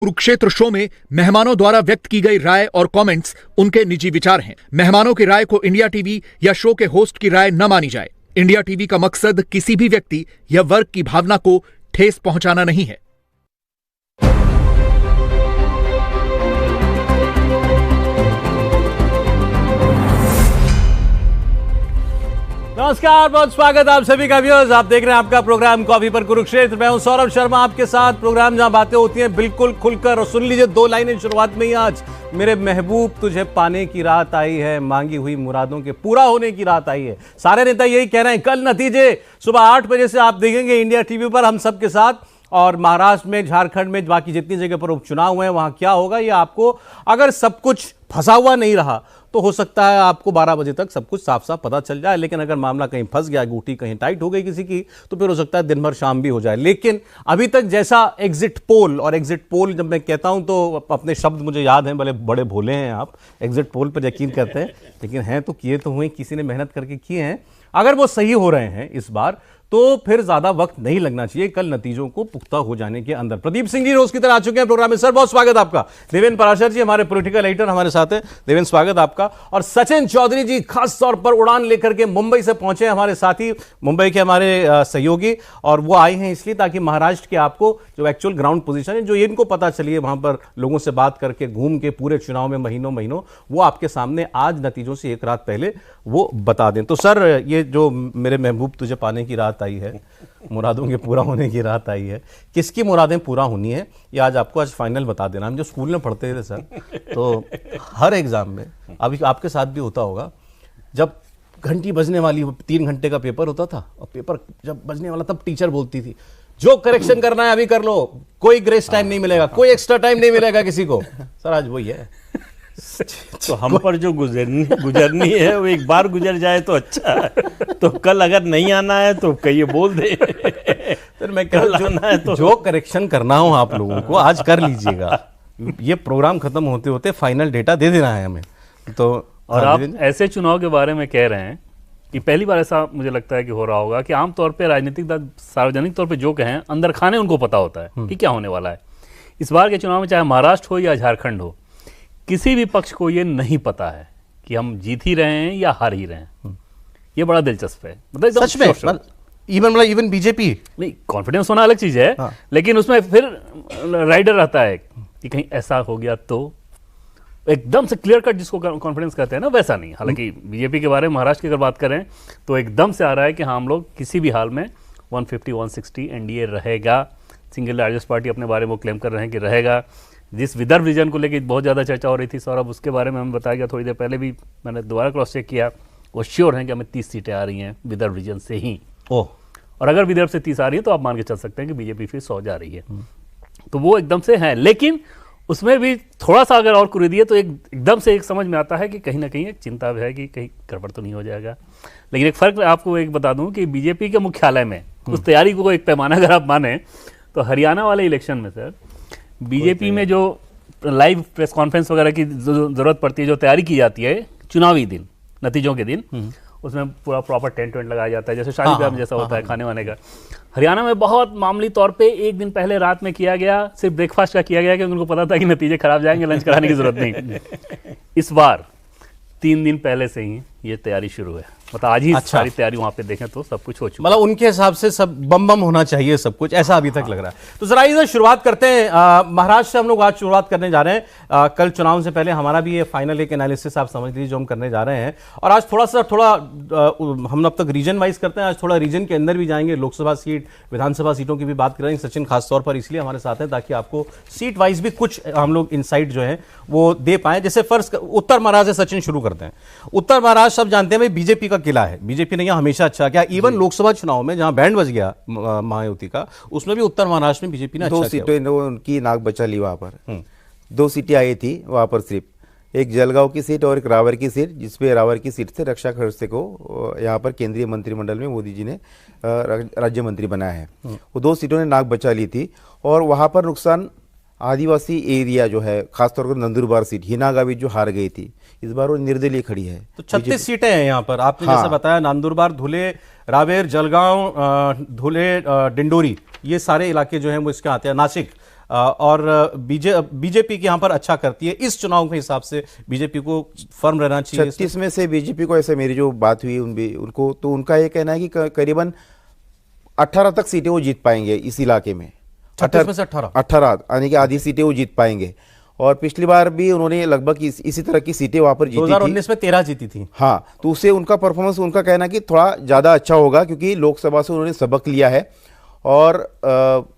Kurukshetra show में मेहमानों द्वारा व्यक्त की गई राय और कमेंट्स उनके निजी विचार हैं। मेहमानों की राय को इंडिया टीवी या शो के होस्ट की राय न मानी जाए। इंडिया टीवी का मकसद किसी भी व्यक्ति या वर्ग की भावना को ठेस पहुंचाना नहीं है। नमस्कार, बहुत स्वागत आप सभी का व्यूअर्स। आप देख रहे हैं आपका प्रोग्राम कॉफी पर कुरुक्षेत्र। मैं हूं सौरभ शर्मा आपके साथ। प्रोग्राम जहां बातें होती हैं बिल्कुल खुलकर, और सुन लीजिए दो लाइनें शुरुआत में ही आज। मेरे महबूब तुझे पाने की रात आई है, मांगी हुई मुरादों के पूरा होने की रात आई है। सारे नेता यही कह रहे हैं। कल नतीजे सुबह 8 बजे से आप देखेंगे इंडिया टीवी पर हम सबके साथ। और महाराष्ट्र में, झारखंड में, बाकी जितनी जगह पर उपचुनाव हुए हैं वहां क्या होगा ये आपको, अगर सब कुछ फंसा हुआ नहीं रहा तो हो सकता है आपको 12 बजे तक सब कुछ साफ साफ पता चल जाए। लेकिन अगर मामला कहीं फंस गया, गुठी कहीं टाइट हो गई किसी की, तो फिर हो सकता है दिन भर शाम भी हो जाए। लेकिन अभी तक जैसा एग्जिट पोल, और एग्जिट पोल जब मैं कहता हूं तो अपने शब्द मुझे याद हैं, भले बड़े भोले हैं आप, एग्जिट पोल पर यकीन करते हैं, लेकिन हैं तो किए तो हुए, किसी ने मेहनत करके किए हैं। अगर वो सही हो रहे हैं इस बार तो फिर ज्यादा वक्त नहीं लगना चाहिए कल नतीजों को पुख्ता हो जाने के अंदर। प्रदीप सिंह जी रोज की तरह आ चुके हैं प्रोग्राम में। सर बहुत स्वागत आपका। देवेंद्र पराशर जी हमारे पॉलिटिकल एडिटर हमारे साथ हैं। देवेंद्र स्वागत आपका। और सचिन चौधरी जी खास तौर पर उड़ान लेकर के मुंबई से पहुंचे, हमारे साथी, मुंबई के हमारे सहयोगी, और वो आए हैं इसलिए ताकि महाराष्ट्र के आपको जो एक्चुअल ग्राउंड पोजीशन है, जो इनको पता चलिए, वहां पर लोगों से बात करके, घूम के पूरे चुनाव में महीनों वो आपके सामने आज नतीजों से एक रात पहले वो बता दें। तो सर, ये जो मेरे महबूब तुझे पाने की रात आई है, मुरादों के पूरा होने की रात आई है, किसकी मुरादें पूरा होनी है ये आज आपको आज फाइनल बता देना। हम जो स्कूल में पढ़ते थे सर, तो हर एग्जाम में, अभी आपके साथ भी होता होगा, जब घंटी बजने वाली, 3 घंटे का पेपर होता था, और पेपर जब बजने वाला तब टीचर बोलती थी जो करेक्शन करना है अभी कर लो, कोई ग्रेस टाइम नहीं मिलेगा, कोई एक्स्ट्रा टाइम नहीं मिलेगा किसी को। सर आज वही है। तो हम पर जो गुजरनी है वो एक बार गुजर जाए तो अच्छा है। तो कल अगर नहीं आना है तो कहिए बोल दे। फिर मैं कल आना है तो जो करेक्शन करना हो आप लोगों को आज कर लीजिएगा। ये प्रोग्राम खत्म होते होते फाइनल डेटा दे देना है हमें। तो और आप ऐसे चुनाव के बारे में कह रहे हैं कि पहली बार ऐसा मुझे लगता है कि हो रहा होगा कि आमतौर पे राजनीतिक दल सार्वजनिक तौर पे जो कहें, अंदर खाने उनको पता होता है कि क्या होने वाला है। इस बार के चुनाव में चाहे महाराष्ट्र हो या झारखंड हो, किसी भी पक्ष को ये नहीं पता है कि हम जीत ही रहे हैं या हार ही रहे हैं। ये बड़ा दिलचस्प है। मतलब सच में इवन बीजेपी नहीं, कॉन्फिडेंस होना अलग चीज है। हाँ। लेकिन उसमें फिर राइडर रहता है कि कहीं ऐसा हो गया तो एकदम से क्लियर कट जिसको कॉन्फिडेंस कहते हैं ना, वैसा नहीं। हालांकि बीजेपी के बारे में महाराष्ट्र की अगर बात करें तो एकदम से आ रहा है कि हाँ, हम लोग किसी भी हाल में 150-160 एनडीए रहेगा। सिंगल लार्जेस्ट पार्टी अपने बारे में वो क्लेम कर रहे हैं कि रहेगा। जिस विदर्भ रीजन को लेकर बहुत ज़्यादा चर्चा हो रही थी सौरभ, उसके बारे में हमें बताया गया थोड़ी देर पहले भी, मैंने दोबारा क्रॉस चेक किया, वो श्योर हैं कि हमें 30 सीटें आ रही हैं विदर्भ रीजन से ही। और अगर विदर्भ से 30 आ रही है तो आप मान के चल सकते हैं कि बीजेपी फिर 100 जा रही है। तो वो एकदम से है। लेकिन उसमें भी थोड़ा सा अगर और कुरेदिए तो एकदम से एक समझ में आता है कि कहीं ना कहीं एक चिंता है कि कहीं गड़बड़ तो नहीं हो जाएगा। लेकिन एक फर्क आपको एक बता दूं कि बीजेपी के मुख्यालय में उस तैयारी को एक पैमाना अगर आप माने तो हरियाणा वाले इलेक्शन में सर, बीजेपी में जो लाइव प्रेस कॉन्फ्रेंस वगैरह की जरूरत पड़ती है, जो तैयारी की जाती है चुनावी दिन, नतीजों के दिन, उसमें पूरा प्रॉपर टेंट वेंट लगाया जाता है, जैसे शादी ब्याह में जैसा होता है खाने वाने का। हरियाणा में बहुत मामूली तौर पे एक दिन पहले रात में किया गया, सिर्फ ब्रेकफास्ट का किया गया, कि उनको पता था कि नतीजे खराब जाएंगे, लंच कराने की जरूरत नहीं। इस बार 3 दिन पहले से ही ये तैयारी शुरू है। मतलब आज ही सारी तैयारी वहां पे देखें तो सब कुछ हो चुका। मतलब उनके हिसाब से सब बम बम होना चाहिए सब कुछ, ऐसा अभी तक लग रहा है। तो जरा इधर शुरुआत करते हैं। महाराष्ट्र से हम लोग आज शुरुआत करने जा रहे हैं। कल चुनाव से पहले हमारा भी ये फाइनल एक एनालिसिस आप समझ लीजिए जो हम करने जा रहे हैं। और आज थोड़ा हम अब तक रीजन वाइज करते हैं, आज थोड़ा रीजन के अंदर भी जाएंगे। लोकसभा सीट, विधानसभा सीटों की भी बात करेंगे। सचिन खासतौर पर इसलिए हमारे साथ है ताकि आपको सीट वाइज भी कुछ हम लोग इनसाइट जो है वो दे पाए। जैसे फर्स्ट उत्तर महाराष्ट्र से सचिन शुरू करते हैं। उत्तर महाराष्ट्र सब जानते हैं बीजेपी का किला है। बीजेपी ने यहाँ हमेशा अच्छा किया। इवन लोकसभा चुनाव में जहां बैंड बज गया महायुति का, उसमें भी उत्तर महाराष्ट्र में बीजेपी ने अच्छा 2 सीटें उनकी नाक बचा ली। वहां पर 2 सीटें आई थी वहां पर, सिर्फ एक जलगांव की सीट और एक रावर की सीट, जिसपे रावर की सीट से रक्षा खड़से को यहाँ पर केंद्रीय मंत्रिमंडल में मोदी जी ने राज्य मंत्री बनाया है। वो 2 सीटों ने नाक बचा ली थी। और वहां पर नुकसान आदिवासी एरिया जो है, खासतौर पर नंदुरबार सीट हिना गावित जो हार गई थी, इस बार वो निर्दलीय खड़ी है। तो 36 सीटें हैं यहाँ पर। आपने जैसे बताया नंदुरबार, धुले, रावेर, जलगांव, धुले, डिंडोरी, ये सारे इलाके जो हैं वो इसके आते हैं। नासिक, और बीजेपी की यहाँ पर अच्छा करती है। इस चुनाव के हिसाब से बीजेपी को फर्म रहना चाहिए। 36 में से बीजेपी को, ऐसे मेरी जो बात हुई उनको, तो उनका ये कहना है कि करीबन 18 तक सीटें वो जीत पाएंगे इस इलाके में। 36 में से 18 यानी कि आधी सीटें वो जीत पाएंगे। और पिछली बार भी उन्होंने लगभग इसी तरह की सीटें वहां पर जीती 2019 में 13 जीती थी। हाँ, तो उससे उनका परफॉर्मेंस, उनका कहना कि थोड़ा ज़्यादा अच्छा होगा, क्योंकि लोकसभा से उन्होंने सबक लिया है। और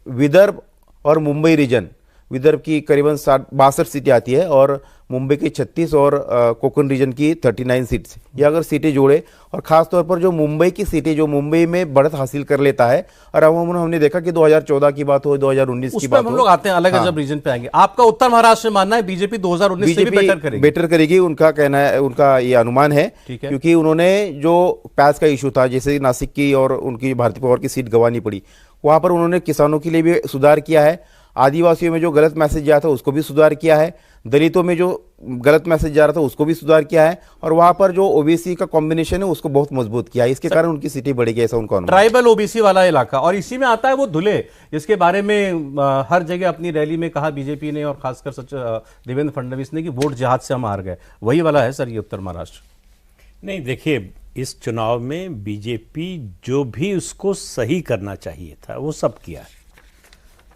विदर्भ और मुंबई रीजन, विदर्भ की करीबन 62 सीटें आती है और मुंबई की 36 और कोंकण रीजन की 39 सीट्स, ये अगर सीटें जोड़े, और खासतौर पर जो मुंबई की सीटें, जो मुंबई में बढ़त हासिल कर लेता है, और हमने देखा कि 2014 की बात हो, 2019 की बात हो, हम लोग आते हैं अलग अलग रीजन पे आएंगे। आपका उत्तर महाराष्ट्र में मानना है बीजेपी 2019 से भी बेटर करेगी? उनका कहना है, उनका ये अनुमान है, क्योंकि उन्होंने जो पैस का इशू था, जैसे नासिक की और उनकी भारतीय पवार की सीट गंवानी पड़ी, वहां पर उन्होंने किसानों के लिए भी सुधार किया है। आदिवासियों में जो गलत मैसेज जा रहा था उसको भी सुधार किया है। दलितों में जो गलत मैसेज जा रहा था उसको भी सुधार किया है। और वहां पर जो ओबीसी का कॉम्बिनेशन है उसको बहुत मजबूत किया है। इसके कारण उनकी सीटें बढ़ेगी, ऐसा उनका अनुमान। ट्राइबल ओबीसी वाला इलाका, और इसी में आता है वो धुले, जिसके बारे में हर जगह अपनी रैली में कहा बीजेपी ने और खासकर देवेंद्र फडणवीस ने कि वोट जिहाद से हम हार गए। वही वाला है सर ये उत्तर महाराष्ट्र? नहीं, देखिए, इस चुनाव में बीजेपी जो भी उसको सही करना चाहिए था वो सब किया है।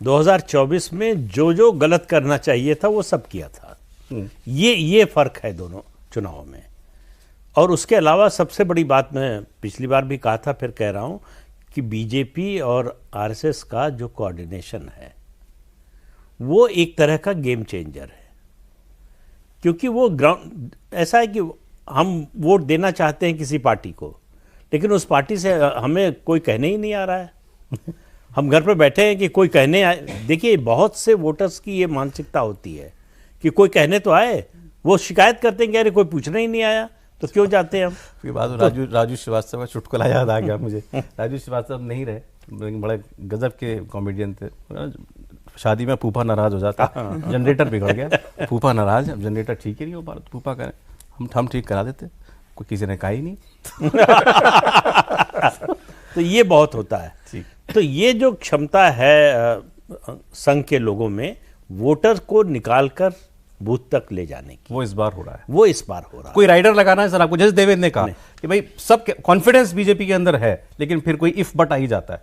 2024 में जो गलत करना चाहिए था वो सब किया था। ये फर्क है दोनों चुनाव में। और उसके अलावा सबसे बड़ी बात, मैं पिछली बार भी कहा था, फिर कह रहा हूं कि बीजेपी और आरएसएस का जो कोऑर्डिनेशन है वो एक तरह का गेम चेंजर है। क्योंकि वो ग्राउंड ऐसा है कि हम वोट देना चाहते हैं किसी पार्टी को, लेकिन उस पार्टी से हमें कोई कहने ही नहीं आ रहा है। हम घर पर बैठे हैं कि कोई कहने आए। देखिए, बहुत से वोटर्स की ये मानसिकता होती है कि कोई कहने तो आए, वो शिकायत करते हैं कि अरे कोई पूछने ही नहीं आया, तो क्यों जाते हैं हम। फिर बाद राजू श्रीवास्तव का चुटकुला याद आ गया मुझे। राजू श्रीवास्तव नहीं रहे, बड़े गजब के कॉमेडियन थे। शादी में फूफा नाराज हो जाता, जनरेटर बिगड़ गया, फूफा नाराज, अब जनरेटर ठीक ही नहीं हो पा रहा, फूफा करें, हम ठीक करा देते, कोई किसी ने कहा ही नहीं। तो ये बहुत होता है। तो ये जो क्षमता है संघ के लोगों में वोटर को निकालकर बूथ तक ले जाने की, वो इस बार हो रहा है। वो इस बार हो रहा है। कोई राइडर लगाना है सर आपको, जैसे देवेंद्र ने कहा कि भाई सब कॉन्फिडेंस बीजेपी के अंदर है, लेकिन फिर कोई इफ बट आ ही जाता है।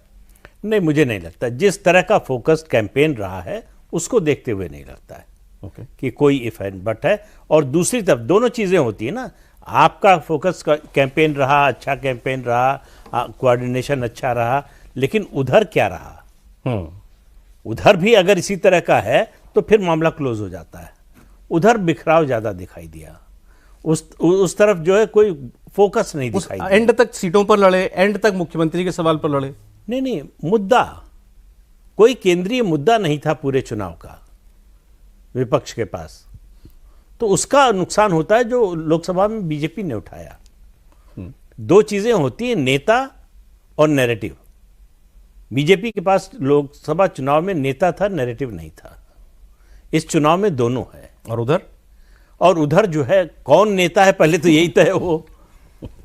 नहीं, मुझे नहीं लगता। जिस तरह का फोकस्ड कैंपेन रहा है उसको देखते हुए नहीं लगता है कि कोई इफ एंड बट है। और दूसरी तरफ दोनों चीजें होती है ना, आपका फोकस कैंपेन रहा, अच्छा कैंपेन रहा, कोऑर्डिनेशन अच्छा रहा, लेकिन उधर क्या रहा, उधर भी अगर इसी तरह का है तो फिर मामला क्लोज हो जाता है। उधर बिखराव ज्यादा दिखाई दिया, उस तरफ जो है कोई फोकस नहीं दिखाई दिया। एंड तक सीटों पर लड़े, एंड तक मुख्यमंत्री के सवाल पर लड़े। नहीं, मुद्दा, कोई केंद्रीय मुद्दा नहीं था पूरे चुनाव का विपक्ष के पास, तो उसका नुकसान होता है जो लोकसभा में बीजेपी ने उठाया। दो चीजें होती हैं, नेता और नैरेटिव। बीजेपी के पास लोकसभा चुनाव में नेता था, नैरेटिव नहीं था। इस चुनाव में दोनों है। और उधर जो है कौन नेता है, पहले तो यही तय हो,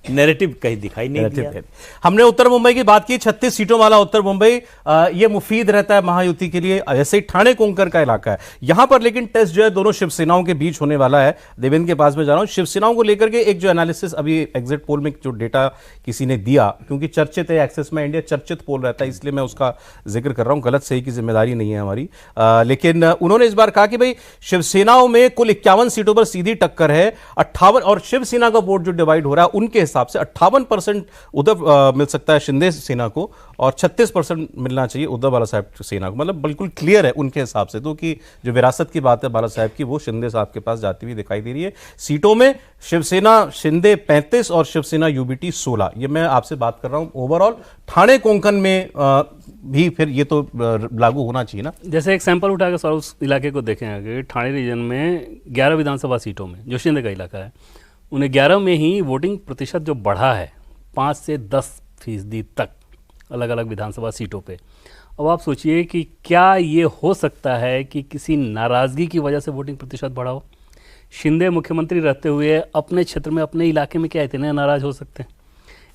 नैरेटिव कहीं दिखाई नहीं दिया। हमने उत्तर मुंबई की बात की, 36 सीटों वाला उत्तर मुंबई, ये मुफीद रहता है महायुति के लिए। ऐसे ही ठाणे कोंकण का इलाका है यहां पर, लेकिन टेस्ट जो है दोनों शिवसेनाओं के बीच होने वाला है। देवेंद्र के पास में जा रहा हूं, शिवसेनाओं को लेकर के एक जो एनालिसिस अभी एग्जिट पोल में जो डेटा किसी ने दिया, क्योंकि चर्चित है, एक्सेस में इंडिया चर्चित पोल रहता है, इसलिए मैं उसका जिक्र कर रहा हूं, गलत सही की जिम्मेदारी नहीं है हमारी। लेकिन उन्होंने इस बार कहा कि भाई शिवसेनाओं में कुल 51 सीटों पर सीधी टक्कर है, 58, और शिवसेना का वोट जो डिवाइड हो रहा है उनके हिसाब से 58% उद्धव मिल सकता है शिंदे सेना को, और 36% मिलना चाहिए उद्धव बाला साहब सेना को। मतलब बिल्कुल क्लियर है उनके हिसाब से तो, कि जो विरासत की बात है बाला साहब की, वो शिंदे साहब के पास जाती हुई दिखाई दे रही है। सीटों में शिवसेना शिंदे 35 और शिवसेना यूबीटी 16। ये मैं आपसे बात कर रहा हूं ओवरऑल। ठाणे कोंकण में भी फिर ये तो लागू होना चाहिए ना। जैसे एक सैंपल उठाकर सर उस इलाके को देखें, ठाणे रीजन में 11 विधानसभा सीटों में जो शिंदे का इलाका है, उन्हें 11 में ही वोटिंग प्रतिशत जो बढ़ा है 5 से 10% तक अलग अलग विधानसभा सीटों पे। अब आप सोचिए कि क्या ये हो सकता है कि किसी नाराज़गी की वजह से वोटिंग प्रतिशत बढ़ा हो? शिंदे मुख्यमंत्री रहते हुए अपने क्षेत्र में, अपने इलाके में क्या इतने नाराज़ हो सकते हैं?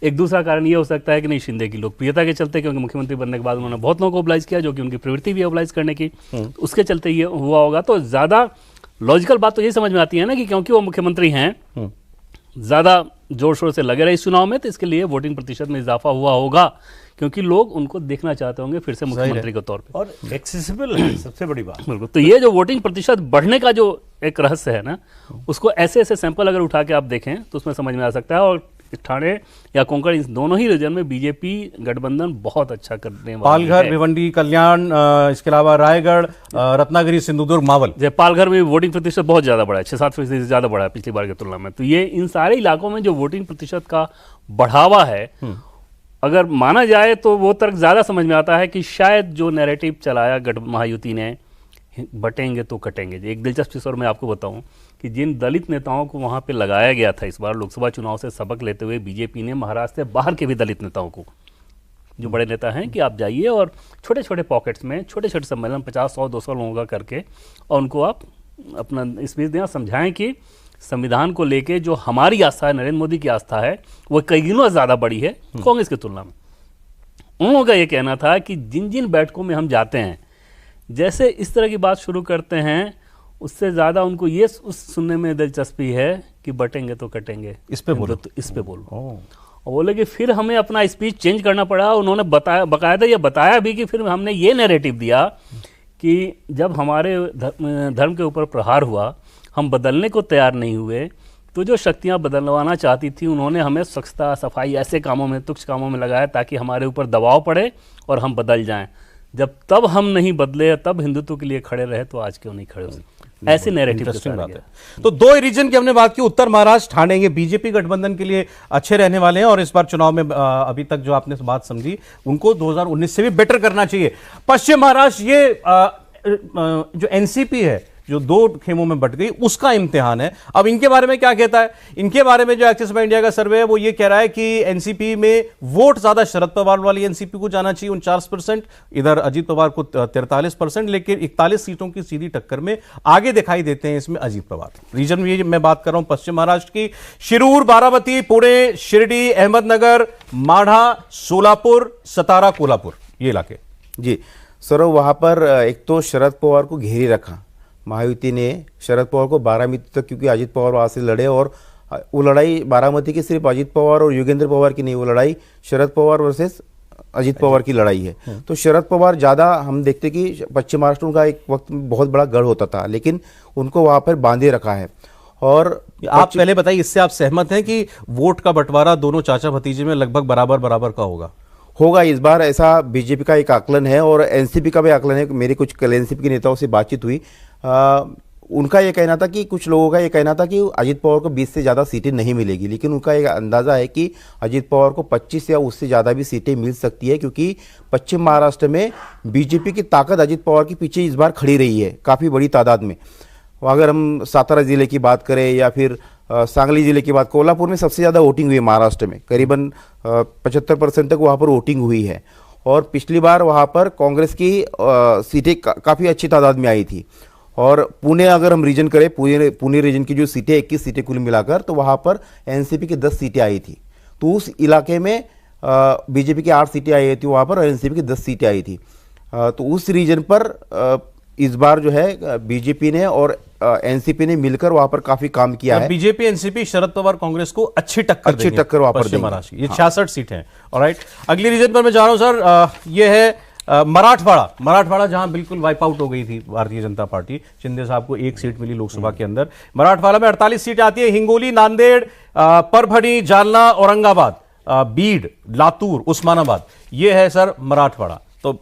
एक दूसरा कारण ये हो सकता है कि नहीं, शिंदे की लोकप्रियता के चलते, क्योंकि मुख्यमंत्री बनने के बाद उन्होंने बहुत लोगों को ओबलाइज किया, जो कि उनकी प्रवृत्ति भी ओबलाइज करने की, तो उसके चलते ये हुआ होगा। तो ज़्यादा लॉजिकल बात तो ये समझ में आती है ना कि क्योंकि वो मुख्यमंत्री हैं, ज़्यादा जोर शोर से लगे रहे इस चुनाव में, तो इसके लिए वोटिंग प्रतिशत में इजाफा हुआ होगा, क्योंकि लोग उनको देखना चाहते होंगे फिर से मुख्यमंत्री के तौर पे, और एक्सेसिबल है सबसे बड़ी बात। बिल्कुल। तो ये जो वोटिंग प्रतिशत बढ़ने का जो एक रहस्य है ना, उसको ऐसे ऐसे सैंपल अगर उठा के आप देखें तो उसमें समझ में आ सकता है। और ठाणे या कोंकण, इस दोनों ही रीजन में बीजेपी गठबंधन बहुत अच्छा करने वाला है। पालघर, भिवंडी, कल्याण, इसके अलावा रायगढ़, रत्नागिरी, सिंधुदुर्ग, मावल, जैसे पालघर में वोटिंग प्रतिशत बहुत ज़्यादा बढ़ा है, 6-7% से ज़्यादा बढ़ा है पिछली बार की तुलना में। तो ये इन सारे इलाकों में जो वोटिंग प्रतिशत का बढ़ावा है, अगर माना जाए तो वो तर्क ज़्यादा समझ में आता है कि शायद जो नैरेटिव चलाया गठ महायुति ने, बटेंगे तो कटेंगे। एक दिलचस्प चीज़ और मैं आपको बताऊं कि जिन दलित नेताओं को वहाँ पे लगाया गया था इस बार लोकसभा चुनाव से सबक लेते हुए, बीजेपी ने महाराष्ट्र से बाहर के भी दलित नेताओं को, जो बड़े नेता हैं, कि आप जाइए और छोटे छोटे पॉकेट्स में छोटे छोटे सम्मेलन 50, 100, 200 लोगों का करके और उनको आप अपना स्पीच दें, समझाएं कि संविधान को लेके जो हमारी आस्था है, नरेंद्र मोदी की आस्था है, वो कई गुना ज़्यादा बड़ी है कांग्रेस की तुलना में। उन लोगों का ये कहना था कि जिन जिन बैठकों में हम जाते हैं, जैसे इस तरह की बात शुरू करते हैं, उससे ज़्यादा उनको ये सुनने में दिलचस्पी है कि बटेंगे तो कटेंगे, इस पे बोलो, तो इस पे बोलो। और बोले कि फिर हमें अपना स्पीच चेंज करना पड़ा। उन्होंने बताया, बाकायदा ये बताया भी कि फिर हमने ये नैरेटिव दिया कि जब हमारे धर्म के ऊपर प्रहार हुआ, हम बदलने को तैयार नहीं हुए, तो जो शक्तियां बदलवाना चाहती थी उन्होंने हमें स्वच्छता, सफाई, ऐसे कामों में, तुच्छ कामों में लगाया ताकि हमारे ऊपर दबाव पड़े और हम बदल जाएं। जब तब हम नहीं बदले, तब हिंदुत्व के लिए खड़े रहे, तो आज क्यों नहीं खड़े हो सकते? ऐसे नैरेटिव बात है। तो दो रीजन की हमने बात की, उत्तर महाराष्ट्र, ठाणे, ये बीजेपी गठबंधन के लिए अच्छे रहने वाले हैं और इस बार चुनाव में अभी तक जो आपने बात समझी, उनको 2019 से भी बेटर करना चाहिए। पश्चिम महाराष्ट्र, ये जो एनसीपी है, जो दो खेमों में बट गई, उसका इम्तिहान है। अब इनके बारे में क्या कहता है? इनके बारे में जो एक्सिस बैंक इंडिया का सर्वे है, वो ये कह रहा है कि एनसीपी में वोट ज्यादा शरद पवार वाली एनसीपी को जाना चाहिए 49%, इधर अजीत पवार को 43%, लेकिन 41 सीटों की सीधी टक्कर में आगे दिखाई देते हैं इसमें अजीत पवार। रीजन ये मैं बात कर रहा हूं पश्चिम महाराष्ट्र की, शिरूर, बारामती, पुणे, शिरडी, अहमदनगर, माढ़ा, सोलापुर, सतारा, कोल्हापुर, ये इलाके। जी सर, वहाँ पर एक तो शरद पवार को घेरे रखा महायुति ने, शरद पवार को बारामती तक, क्योंकि अजीत पवार वहाँ से लड़े और वो लड़ाई बारामती की सिर्फ अजीत पवार और योगेंद्र पवार की नहीं, वो लड़ाई शरद पवार वर्सेस अजीत पवार की लड़ाई है। तो शरद पवार ज़्यादा, हम देखते कि पश्चिम महाराष्ट्र उनका एक वक्त में बहुत बड़ा गढ़ होता था, लेकिन उनको वहाँ पर बांधे रखा है। और आप पहले बताइए, इससे आप सहमत हैं कि वोट का बंटवारा दोनों चाचा भतीजे में लगभग बराबर बराबर का होगा? इस बार ऐसा बीजेपी का एक आकलन है और एनसीपी का भी आकलन है। मेरी कुछ कल एनसीपी के नेताओं से बातचीत हुई, उनका ये कहना था कि कुछ लोगों का ये कहना था कि अजीत पवार को 20 से ज़्यादा सीटें नहीं मिलेगी, लेकिन उनका एक अंदाज़ा है कि अजीत पवार को 25 या उससे ज़्यादा भी सीटें मिल सकती है, क्योंकि पश्चिम महाराष्ट्र में बीजेपी की ताकत अजीत पवार के पीछे इस बार खड़ी रही है काफ़ी बड़ी तादाद में। अगर हम सातारा ज़िले की बात करें या फिर सांगली जिले की बात, कोल्हापुर में सबसे ज़्यादा वोटिंग हुई है महाराष्ट्र में, करीबन 75% तक वहाँ पर वोटिंग हुई है। और पिछली बार वहाँ पर कांग्रेस की सीटें काफ़ी अच्छी तादाद में आई थी। और पुणे, अगर हम रीजन करें, पुणे रीजन की जो सीटें 21 सीटें कुल मिलाकर, तो वहाँ पर एनसीपी की 10 सीटें आई थी। तो उस इलाके में बीजेपी की 8 सीटें आई थी वहाँ पर और एनसीपी की 10 सीटें आई थी। तो उस रीजन पर इस बार जो है बीजेपी ने और एनसीपी ने मिलकर वहां पर काफी काम किया है। बीजेपी, एनसीपी, शरद पवार कांग्रेस को अच्छी टक्कर वहां पर देंगे। ये 66 सीटें हैं। ऑलराइट, अगली रीजन पर मैं जा रहा हूं सर, ये है मराठवाड़ा, जहां बिल्कुल वाइप आउट हो गई थी भारतीय जनता पार्टी। शिंदे साहब को 1 सीट मिली लोकसभा के अंदर। मराठवाड़ा में 48 सीटें आती है। हिंगोली, नांदेड़, परभणी, जालना, औरंगाबाद, बीड, लातूर, उस्मानाबाद, ये है सर मराठवाड़ा। तो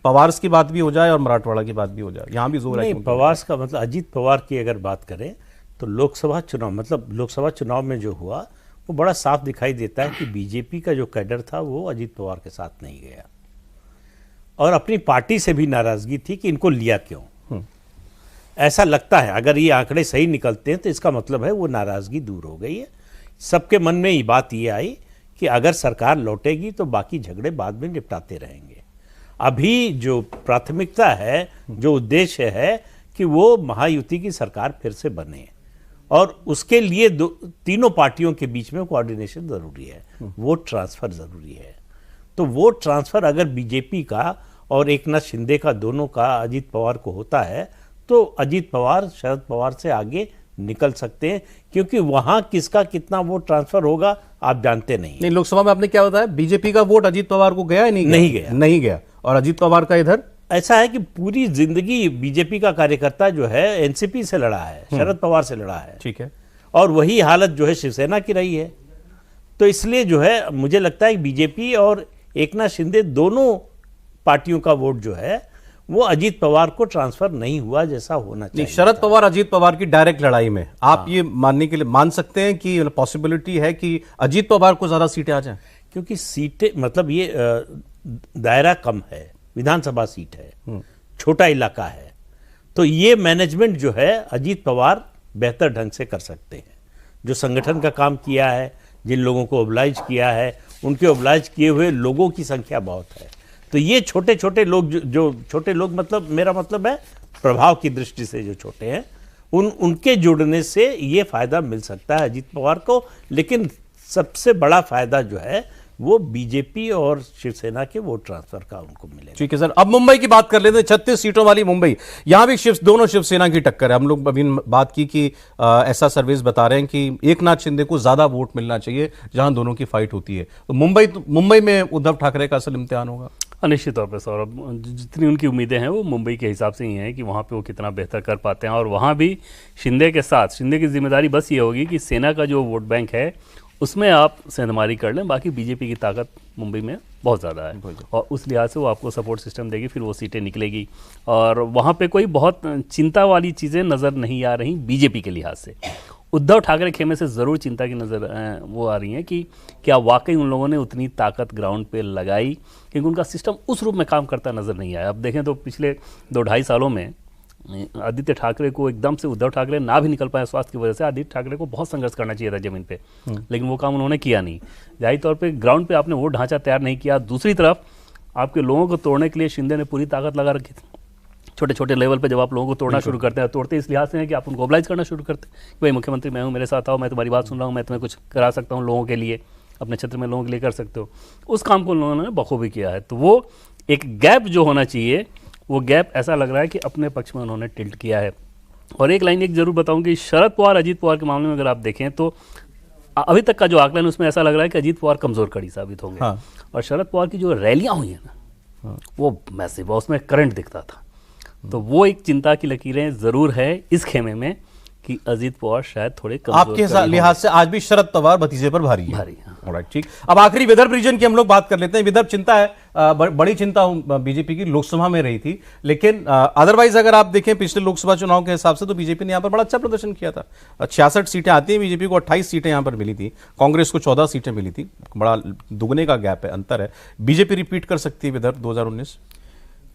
पवार्स की बात भी हो जाए और मराठवाड़ा की बात भी हो जाए, यहां भी जोर है। पवार्स का मतलब अजीत पवार की अगर बात करें तो लोकसभा चुनाव में जो हुआ वो बड़ा साफ दिखाई देता है कि बीजेपी का जो कैडर था वो अजीत पवार के साथ नहीं गया और अपनी पार्टी से भी नाराजगी थी कि इनको लिया क्यों। ऐसा लगता है, अगर ये आंकड़े सही निकलते हैं तो इसका मतलब है वो नाराजगी दूर हो गई है। सबके मन में ये बात ये आई कि अगर सरकार लौटेगी तो बाकी झगड़े बाद में निपटाते रहेंगे। अभी जो प्राथमिकता है, जो उद्देश्य है कि वो महायुति की सरकार फिर से बने और उसके लिए तीनों पार्टियों के बीच में कोऑर्डिनेशन जरूरी है, वोट ट्रांसफर जरूरी है। तो वोट ट्रांसफर अगर बीजेपी का और एकनाथ शिंदे का, दोनों का अजीत पवार को होता है तो अजीत पवार शरद पवार से आगे निकल सकते हैं, क्योंकि वहां किसका कितना वोट ट्रांसफर होगा आप जानते नहीं। लोकसभा में आपने क्या बताया, बीजेपी का वोट अजीत पवार को गया है? नहीं गया। और अजीत पवार का इधर ऐसा है कि पूरी जिंदगी बीजेपी का कार्यकर्ता जो है एनसीपी से लड़ा है, शरद पवार से लड़ा है, ठीक है, और वही हालत जो है शिवसेना की रही है। तो इसलिए जो है मुझे लगता है कि बीजेपी और एकनाथ शिंदे दोनों पार्टियों का वोट जो है वो अजीत पवार को ट्रांसफर नहीं हुआ जैसा होना चाहिए। शरद पवार अजीत पवार की डायरेक्ट लड़ाई में आप ये मानने के लिए मान सकते हैं कि पॉसिबिलिटी है कि अजीत पवार को ज्यादा सीटें आ जाएं? क्योंकि सीटें मतलब ये दायरा कम है, विधानसभा सीट है, छोटा इलाका है, तो ये मैनेजमेंट जो है अजीत पवार बेहतर ढंग से कर सकते हैं। जो संगठन का काम किया है, जिन लोगों को ओबलाइज किया है, उनके ओबलाइज किए हुए लोगों की संख्या बहुत है। तो ये छोटे छोटे लोग जो छोटे लोग मतलब मेरा मतलब है प्रभाव की दृष्टि से जो छोटे हैं, उनके जुड़ने से ये फायदा मिल सकता है अजीत पवार को। लेकिन सबसे बड़ा फायदा जो है वो बीजेपी और शिवसेना के वोट ट्रांसफर का उनको मिलेगा। ठीक है सर, अब मुंबई की बात कर लेते हैं। 36 सीटों वाली मुंबई, यहां भी दोनों शिवसेना की टक्कर है। हम लोग अभी बात की कि ऐसा सर्विस बता रहे हैं कि एकनाथ शिंदे को ज्यादा वोट मिलना चाहिए जहां दोनों की फाइट होती है। तो मुंबई में उद्धव ठाकरे का असल इम्तिहान होगा। निश्चित तौर पर सौरभ, जितनी उनकी उम्मीदें हैं वो मुंबई के हिसाब से ही हैं कि वहाँ पे वो कितना बेहतर कर पाते हैं। और वहाँ भी शिंदे के साथ, शिंदे की जिम्मेदारी बस ये होगी कि सेना का जो वोट बैंक है उसमें आप सेंधमारी कर लें। बाकी बीजेपी की ताकत मुंबई में बहुत ज़्यादा है और उस लिहाज से वो आपको सपोर्ट सिस्टम देगी, फिर वो सीटें निकलेगी। और वहाँ पे कोई बहुत चिंता वाली चीज़ें नज़र नहीं आ रही बीजेपी के लिहाज से। उद्धव ठाकरे खेमे से ज़रूर चिंता की नज़र वो आ रही है कि क्या वाकई उन लोगों ने उतनी ताकत ग्राउंड पे लगाई, क्योंकि उनका सिस्टम उस रूप में काम करता नज़र नहीं आया। अब देखें तो पिछले 2-2.5 सालों में आदित्य ठाकरे को एकदम से उद्धव ठाकरे ना भी निकल पाए स्वास्थ्य की वजह से। आदित्य ठाकरे को बहुत संघर्ष करना चाहिए था जमीन पे, लेकिन वो काम उन्होंने किया नहीं। जाहिर तौर पे ग्राउंड पे आपने वो ढांचा तैयार नहीं किया। दूसरी तरफ आपके लोगों को तोड़ने के लिए शिंदे ने पूरी ताकत लगा रखी थी। छोटे छोटे लेवल पे जब आप लोगों को तोड़ना शुरू करते हैं, तोड़ते इस लिहाज से हैं कि आप उनको मोबिलाइज करना शुरू करते हैं कि भाई मुख्यमंत्री मैं हूँ, मेरे साथ आओ, मैं तुम्हारी बात सुन रहा हूँ, मैं तुम्हें कुछ करा सकता हूँ लोगों के लिए, अपने क्षेत्र में लोगों के लिए कर सकते हो। उस काम को उन्होंने बखूबी किया है। तो वो एक गैप जो होना चाहिए, वो गैप ऐसा लग रहा है कि अपने पक्ष में उन्होंने टिल्ट किया है। और एक लाइन एक जरूर बताऊं कि शरद पवार अजीत पवार के मामले में अगर आप देखें तो अभी तक का जो आकलन उसमें ऐसा लग रहा है कि अजीत पवार कमजोर कड़ी साबित होंगे। हाँ। और शरद पवार की जो रैलियां हुई हैं ना, वो मैसिव, उसमें करंट दिखता था। तो वो एक चिंता की लकीरें जरूर है इस खेमे में कि अजीत पवार शायद थोड़े कमजोर आपके लिहाज से आज भी शरद पवार भतीजे पर भारी है। हाँ। ठीक। अब आखिरी विदर्भ रीजन की हम लोग बात कर लेते हैं। विदर्भ चिंता है, बड़ी चिंता बीजेपी की लोकसभा में रही थी, लेकिन अदरवाइज अगर आप देखें पिछले लोकसभा चुनाव के हिसाब से तो बीजेपी ने यहां पर बड़ा अच्छा प्रदर्शन किया था। 66 सीटें आती हैं बीजेपी को, 28 सीटें यहां पर मिली थी, कांग्रेस को 14 सीटें मिली थी। बड़ा दुगने का गैप है, अंतर है। बीजेपी रिपीट कर सकती है विदर्भ 2019?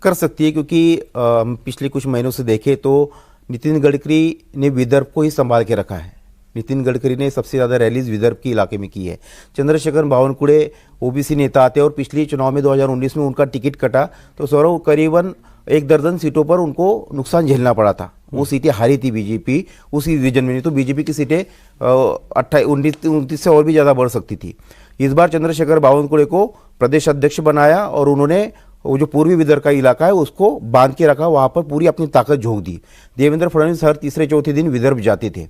कर सकती है, क्योंकि हम पिछले कुछ महीनों से देखें तो नितिन गडकरी ने विदर्भ को ही संभाल के रखा है। नितिन गडकरी ने सबसे ज़्यादा रैलीज विदर्भ के इलाके में की है। चंद्रशेखर बावनकुळे ओबीसी नेता आते और पिछले चुनाव में 2019 में उनका टिकट कटा तो सौरभ करीबन 1 दर्जन सीटों पर उनको नुकसान झेलना पड़ा था। वो सीटें हारी थी बीजेपी उसी रीजन में, नहीं तो बीजेपी की सीटें 28-29 से और भी ज़्यादा बढ़ सकती थी। इस बार चंद्रशेखर बावनकुळे को प्रदेश अध्यक्ष बनाया और उन्होंने वो जो पूर्वी विदर्भ का इलाका है उसको बांध के रखा, वहाँ पर पूरी अपनी ताकत झोंक दी। देवेंद्र फडणवीस हर तीसरे-चौथे दिन विदर्भ जाते थे।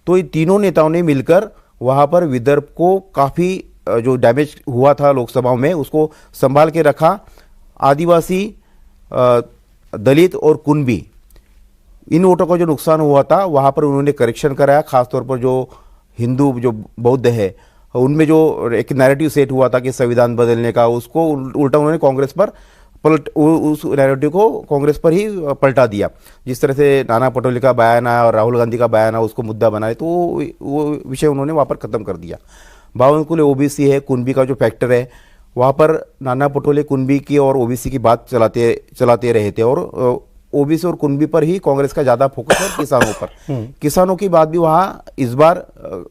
तो ये तीनों नेताओं ने मिलकर वहाँ पर विदर्भ को काफ़ी जो डैमेज हुआ था लोकसभाओं में उसको संभाल के रखा। आदिवासी, दलित और कुनबी, इन वोटों का जो नुकसान हुआ था वहाँ पर उन्होंने करेक्शन कराया। खासतौर पर जो हिंदू, जो बौद्ध है, उनमें जो एक नैरेटिव सेट हुआ था कि संविधान बदलने का, उसको उल्टा उन्होंने कांग्रेस पर उस नैरेटिव को कांग्रेस पर ही पलटा दिया। जिस तरह से नाना पटोले का बयान आया और राहुल गांधी का बयान आया उसको मुद्दा बनाए, तो वो विषय उन्होंने वहाँ पर ख़त्म कर दिया। बावनकुळे ओबीसी है, कुनबी का जो फैक्टर है, वहाँ पर नाना पटोले कुनबी की और ओबीसी की बात चलाते रहे थे और ओबीसी और कुनबी पर ही कांग्रेस का ज़्यादा फोकस है, किसानों पर। किसानों की बात भी वहाँ इस बार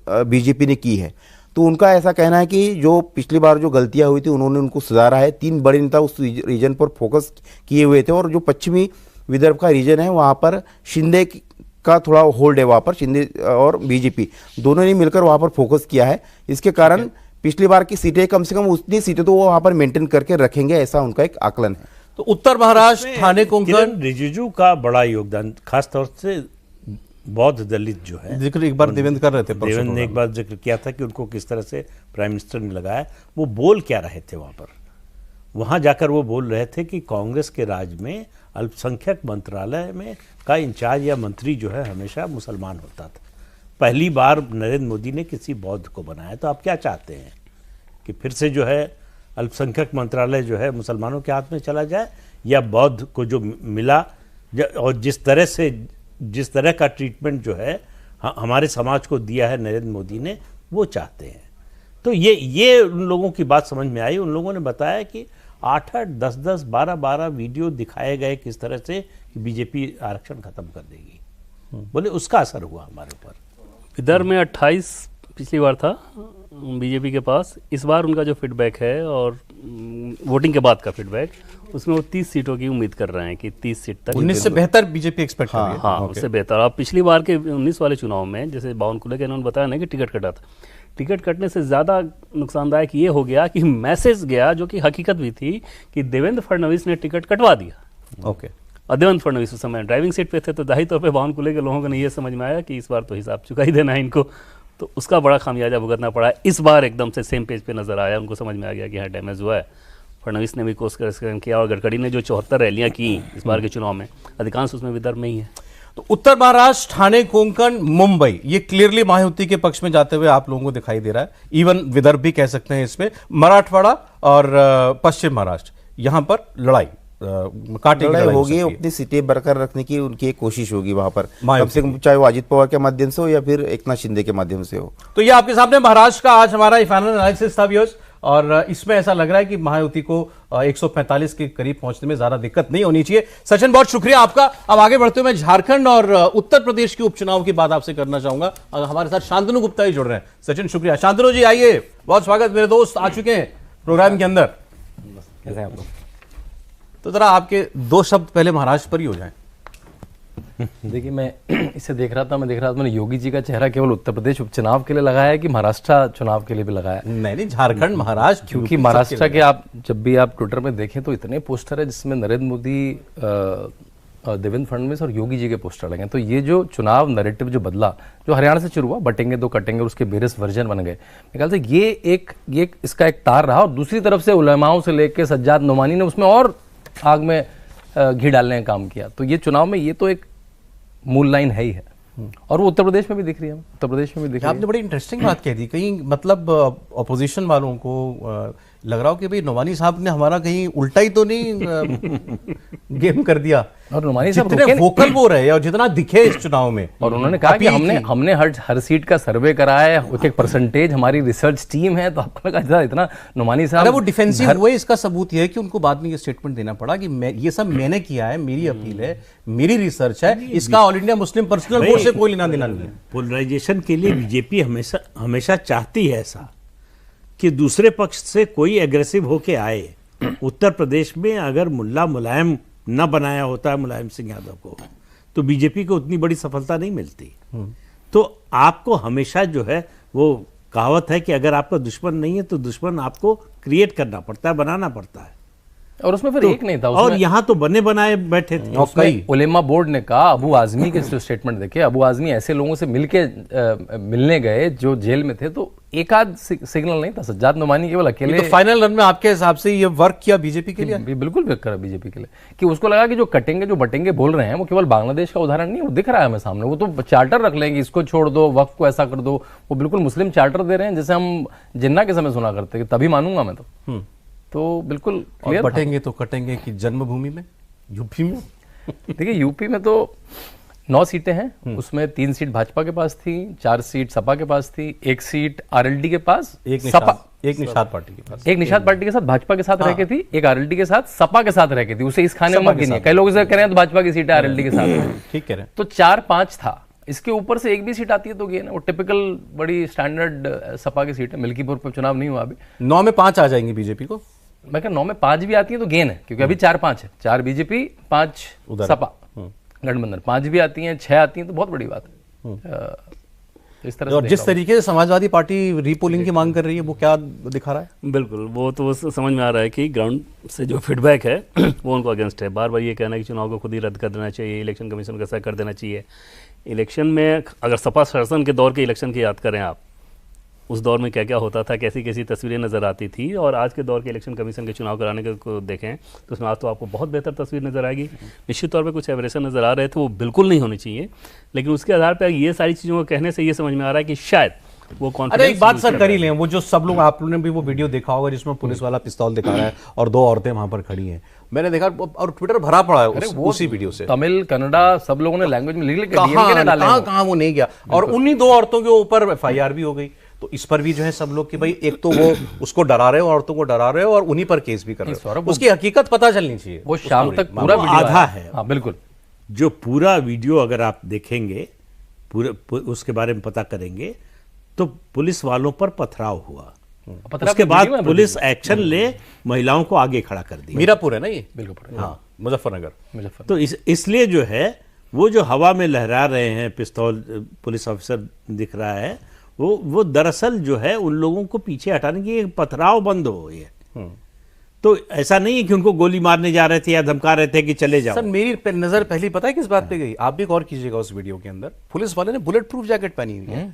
बीजेपी ने की है। तो उनका ऐसा कहना है कि जो पिछली बार जो गलतियां हुई थी उन्होंने उनको सुधारा है। 3 बड़े नेता उस रीजन पर फोकस किए हुए थे और जो पश्चिमी विदर्भ का रीजन है वहाँ पर शिंदे का थोड़ा होल्ड है वहाँ पर, शिंदे और बीजेपी दोनों ने मिलकर वहाँ पर फोकस किया है। इसके कारण पिछली बार की सीटें कम से कम उतनी सीटें तो वो वहाँ पर मेंटेन करके रखेंगे, ऐसा उनका एक आकलन है। तो उत्तर महाराष्ट्र, ठाणे, कोंकण, किरण रिजिजू का बड़ा योगदान, खासतौर से बौद्ध दलित जो है, जिक्र एक बार देवेंद्र कर रहे थे, देवेंद्र ने एक बार जिक्र किया था कि उनको किस तरह से प्राइम मिनिस्टर ने लगाया। वो बोल क्या रहे थे वहाँ पर? वहाँ जाकर वो बोल रहे थे कि कांग्रेस के राज में अल्पसंख्यक मंत्रालय में का इंचार्ज या मंत्री जो है हमेशा मुसलमान होता था। पहली बार नरेंद्र मोदी ने किसी बौद्ध को बनाया, तो आप क्या चाहते हैं कि फिर से जो है अल्पसंख्यक मंत्रालय जो है मुसलमानों के हाथ में चला जाए, या बौद्ध को जो मिला और जिस तरह का ट्रीटमेंट जो है हमारे समाज को दिया है नरेंद्र मोदी ने, वो चाहते हैं? तो ये उन लोगों की बात समझ में आई। उन लोगों ने बताया कि 8-8, 10-10, 12-12 वीडियो दिखाए गए किस तरह से कि बीजेपी आरक्षण खत्म कर देगी। बोले उसका असर हुआ हमारे ऊपर। विदर्भ में 28 पिछली बार था बीजेपी के पास, इस बार उनका जो फीडबैक है और वोटिंग के बाद का फीडबैक, उसमें वो 30 सीटों की उम्मीद कर रहे हैं कि 30 सीट तक। 19 से बेहतर बीजेपी एक्सपेक्ट कर रही है। हाँ, उससे बेहतर। अब पिछली बार के 19 वाले चुनाव में जैसे बावनकुले के इन्होंने बताया ना कि टिकट कटा था, टिकट कटने से ज़्यादा नुकसानदायक ये हो गया कि मैसेज गया, जो कि हकीकत भी थी, कि देवेंद्र फडणवीस ने टिकट कटवा दिया। ओके। और देवेंद्र फडणवीस उस समय ड्राइविंग सीट पे थे, तो जाहिर तौर पे बावनकुले के लोगों को नहीं ये समझ में आया कि इस बार तो हिसाब चुका ही देना है इनको, तो उसका बड़ा खामियाजा भुगतना पड़ा। इस बार एकदम से सेम पेज पे नजर आया, उनको समझ में आ गया कि हाँ डैमेज हुआ है। फडणवीस ने भी कोशिश किया और गडकरी ने जो 74 रैलियां की इस बार के चुनाव में, अधिकांश उसमें विदर्भ में ही है। तो उत्तर महाराष्ट्र, ठाणे, कोंकण, मुंबई, ये क्लियरली महायुति के पक्ष में जाते हुए आप लोगों को दिखाई दे रहा है। इवन विदर्भ भी कह सकते हैं इसमें। मराठवाड़ा और पश्चिम महाराष्ट्र, यहां पर लड़ाई काटे लड़ाई होगी, अपनी सीटें बरकरार रखने की उनकी एक कोशिश होगी वहां पर, कम से कम चाहे वो अजित पवार के माध्यम से हो या फिर एकनाथ शिंदे के माध्यम से हो। तो ये आपके सामने महाराष्ट्र का आज हमारा फाइनल एनालिसिस था व्यूअर्स, और इसमें ऐसा लग रहा है कि महायुति को 145 के करीब पहुंचने में ज्यादा दिक्कत नहीं होनी चाहिए। सचिन, बहुत शुक्रिया आपका। अब आगे बढ़ते हुए मैं झारखंड और उत्तर प्रदेश के उपचुनाव की बात आपसे करना चाहूंगा। हमारे साथ शांतनु गुप्ता ही जुड़ रहे हैं। सचिन, शुक्रिया। शांतनु जी आइए, बहुत स्वागत। मेरे दोस्त आ चुके हैं प्रोग्राम के अंदर। कैसे हैं आप लोग? तो जरा आपके 2 शब्द पहले महाराष्ट्र पर ही हो जाएं। देखिए, मैं इसे देख रहा था, मैंने योगी जी का चेहरा केवल उत्तर प्रदेश उपचुनाव के लिए लगाया है कि महाराष्ट्र चुनाव के लिए भी लगाया? नहीं, झारखंड, महाराष्ट्र, क्योंकि महाराष्ट्र के आप जब भी आप ट्विटर में देखें तो इतने पोस्टर है जिसमें नरेंद्र मोदी, देवेंद्र फडणवीस और योगी जी के पोस्टर लगे। तो ये जो चुनाव नैरेटिव जो बदला, जो हरियाणा से शुरू हुआ, बटेंगे तो कटेंगे, और उसके वेरियस वर्जन बन गए, मेरे ख्याल से ये इसका एक तार रहा। और दूसरी तरफ से उलेमाओं से लेकर सज्जाद नोमानी ने उसमें और आग में घी डालने का काम किया। तो ये चुनाव में ये तो एक मूल लाइन है ही है, और वो उत्तर प्रदेश में भी दिख रही है। उत्तर प्रदेश में भी दिख रही है। आपने बड़ी इंटरेस्टिंग बात कह दी। कहीं मतलब अपोजिशन वालों को लग रहा हो कि भाई नोमानी साहब ने हमारा कहीं उल्टा ही तो नहीं गेम कर दिया। और नोमानी साहब जितने वोकल वो रहे और जितना दिखे इस चुनाव में, और उन्होंने कहा कि हमने हर सीट का सर्वे करा है, एक परसेंटेज हमारी रिसर्च टीम है। तो आपको लगा इतना नोमानी साहब वो डिफेंसिव हुए, इसका सबूत यह है कि उनको बाद में ये स्टेटमेंट देना पड़ा कि ये सब मैंने किया है, मेरी अपील है, मेरी रिसर्च है, इसका all India Muslim personal board से कोई लेना देना नहीं है। पोलराइजेशन के लिए बीजेपी हमेशा चाहती है ऐसा कि दूसरे पक्ष से कोई एग्रेसिव होके आए। उत्तर प्रदेश में अगर मुल्ला मुलायम न बनाया होता है मुलायम सिंह यादव को, तो बीजेपी को उतनी बड़ी सफलता नहीं मिलती। तो आपको हमेशा जो है, वो कहावत है कि अगर आपका दुश्मन नहीं है तो दुश्मन आपको क्रिएट करना पड़ता है, बनाना पड़ता है। और उसमें फिर एक नहीं था, और यहाँ तो बने बनाए बैठे थे। उसमें उलेमा बोर्ड ने कहा, अबू आजमी के स्टेटमेंट देखे, अबू आजमी ऐसे लोगों से मिलने गए जो जेल में थे, तो एक आध सिग्नल नहीं था। सज्जाद नोमानी केवल अकेले। तो फाइनल रन में आपके हिसाब से ये वर्क किया बीजेपी के लिए? बिल्कुल वर्क करा बीजेपी के लिए, कि उसको लगा कि जो कटेंगे जो बटेंगे बोल रहे हैं वो केवल बांग्लादेश का उदाहरण नहीं, वो दिख रहा है हमें सामने। वो तो चार्टर रख लेंगे, इसको छोड़ दो, वक्फ को ऐसा कर दो, वो बिल्कुल मुस्लिम चार्टर दे रहे हैं, जैसे हम जिन्ना के समय सुना करते कि तभी मानूंगा मैं। तो बिल्कुल क्लियर। बटेंगे तो कटेंगे की जन्मभूमि में, यूपी में। देखिए, यूपी में तो 9 सीटें हैं, उसमें 3 सीट भाजपा के पास थी, 4 सीट सपा के पास थी, 1 सीट आरएलडी के पास, एक निषाद पार्टी के पास, एक निषाद पार्टी के साथ भाजपा के साथ रह के थी, एक आरएलडी के साथ सपा के साथ रह के थी। उसे इस खाने में मत गिनिए, कई लोग इसे कह रहे हैं तो भाजपा की सीट है आरएलडी के साथ, ठीक कह रहे हैं। तो 4-5 था। इसके ऊपर से एक भी सीट आती है तो गेन है। वो टिपिकल बड़ी स्टैंडर्ड सपा की सीट है। मिल्कीपुर पर चुनाव नहीं हुआ अभी। 9 में 5 आ जाएंगे बीजेपी को। मैं कह 9 में 5 भी आती है तो गेन है, क्योंकि अभी 4-5 है, 4 बीजेपी 5 सपा। गठबंधन 5 भी आती हैं, 6 आती हैं तो बहुत बड़ी बात है। इस तरह और जिस तरीके से समाजवादी पार्टी रीपोलिंग की मांग कर रही है वो क्या दिखा रहा है? बिल्कुल, वो तो समझ में आ रहा है कि ग्राउंड से जो फीडबैक है वो उनको अगेंस्ट है। बार बार ये कहना है कि चुनाव को खुद ही रद्द कर देना चाहिए, इलेक्शन कमीशन को ऐसा कर देना चाहिए। इलेक्शन में अगर सपा शासन के दौर के इलेक्शन की याद करें आप, उस दौर में क्या क्या होता था, कैसी कैसी तस्वीरें नज़र आती थी, और आज के दौर के इलेक्शन कमीशन के चुनाव कराने को देखें तो उसमें आज तो आपको बहुत बेहतर तस्वीर नज़र आएगी। निश्चित तौर पे कुछ एवरेशन नज़र आ रहे थे, वो बिल्कुल नहीं होनी चाहिए, लेकिन उसके आधार पर ये सारी चीज़ों को कहने से ये समझ में आ रहा है कि शायद वो कॉन्फिडेंस। अरे एक बात सर कर ही लें, वो जो सब लोग, आप लोगों ने भी वो वीडियो देखा होगा जिसमें पुलिस वाला पिस्तौल दिखा रहा है और 2 औरतें वहां पर खड़ी हैं, मैंने देखा और ट्विटर भरा पड़ा है उसी वीडियो से। तमिल, कन्नड़ा सब लोगों ने लैंग्वेज में लिख कहाँ वो नहीं गया, और उन्हीं 2 औरतों के ऊपर FIR भी हो गई। तो इस पर भी जो है सब लोग कि भाई एक तो वो उसको डरा रहे हो, औरतों को डरा रहे हो, और उन्हीं पर केस भी कर रहे हो। उसकी हकीकत पता चलनी चाहिए। वो शाम तक पूरा वीडियो आधा है। हाँ बिल्कुल, जो पूरा वीडियो अगर आप देखेंगे, पूरे उसके बारे में पता करेंगे तो पुलिस वालों पर पथराव हुआ। उसके बाद पुलिस एक्शन ले महिलाओं को आगे खड़ा कर दिया। मीरापुर है ना ये? बिल्कुल, हाँ, मुजफ्फरनगर। तो इसलिए जो है वो जो हवा में लहरा रहे हैं पिस्तौल, पुलिस ऑफिसर दिख रहा है, वो दरअसल जो है उन लोगों को पीछे हटाने की पथराव बंद हो गई है। तो ऐसा नहीं है कि उनको गोली मारने जा रहे थे या धमका रहे थे कि चले जाओ। सर मेरी नजर पहली पता है किस बात पे गई, आप भी गौर कीजिएगा उस वीडियो के अंदर पुलिस वाले ने बुलेट प्रूफ जैकेट पहनी हुई है।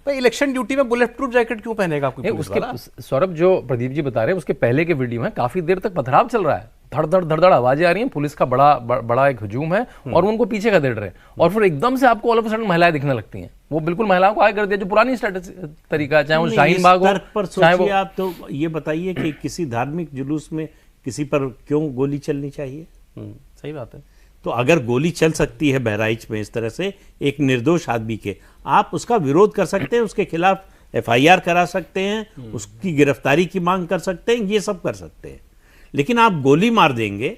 भाई इलेक्शन ड्यूटी में बुलेट प्रूफ जैकेट क्यों पहनेगा कोई पुलिस वाला? सौरभ, जो प्रदीप जी बता रहे हैं उसके पहले के वीडियो में काफी देर तक पथराव चल रहा है, धड़ आवाजें आ रही हैं, पुलिस का बड़ा एक हुजूम है और उनको पीछे खदेड़ रहे हैं, और फिर एकदम से आपको ऑल ऑफ अ सडन महिलाएं दिखने लगती हैं। वो बिल्कुल महिलाओं को आगे कर दिया, जो पुरानी तरीका है, चाहे वो शाहीन बाग हो, चाहे वो। आप तो ये बताइए कि किसी धार्मिक जुलूस में किसी पर क्यों गोली चलनी चाहिए? सही बात है। तो अगर गोली चल सकती है बहराइच में इस तरह से एक निर्दोष आदमी के, आप उसका विरोध कर सकते हैं, उसके खिलाफ FIR करा सकते हैं, उसकी गिरफ्तारी की मांग कर सकते हैं, ये सब कर सकते हैं। लेकिन आप गोली मार देंगे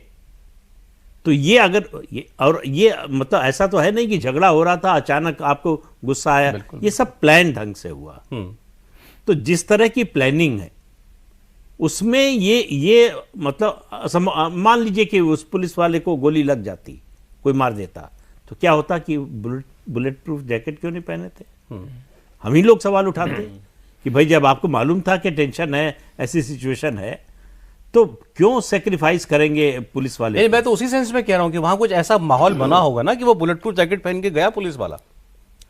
तो ये अगर ये मतलब ऐसा तो है नहीं कि झगड़ा हो रहा था अचानक आपको गुस्सा आया, ये सब प्लान ढंग से हुआ। तो जिस तरह की प्लानिंग है उसमें ये मतलब मान लीजिए कि उस पुलिस वाले को गोली लग जाती, कोई मार देता, तो क्या होता कि बुलेट प्रूफ जैकेट क्यों नहीं पहने थे? हम ही लोग सवाल उठाते कि भाई जब आपको मालूम था कि टेंशन है, ऐसी सिचुएशन है, तो क्यों सेक्रीफाइस करेंगे पुलिस वाले? मैं तो उसी सेंस में कह रहा हूं कि वहां कुछ ऐसा माहौल बना होगा ना कि वो बुलेट प्रूफ जैकेट पहन के गया पुलिस वाला।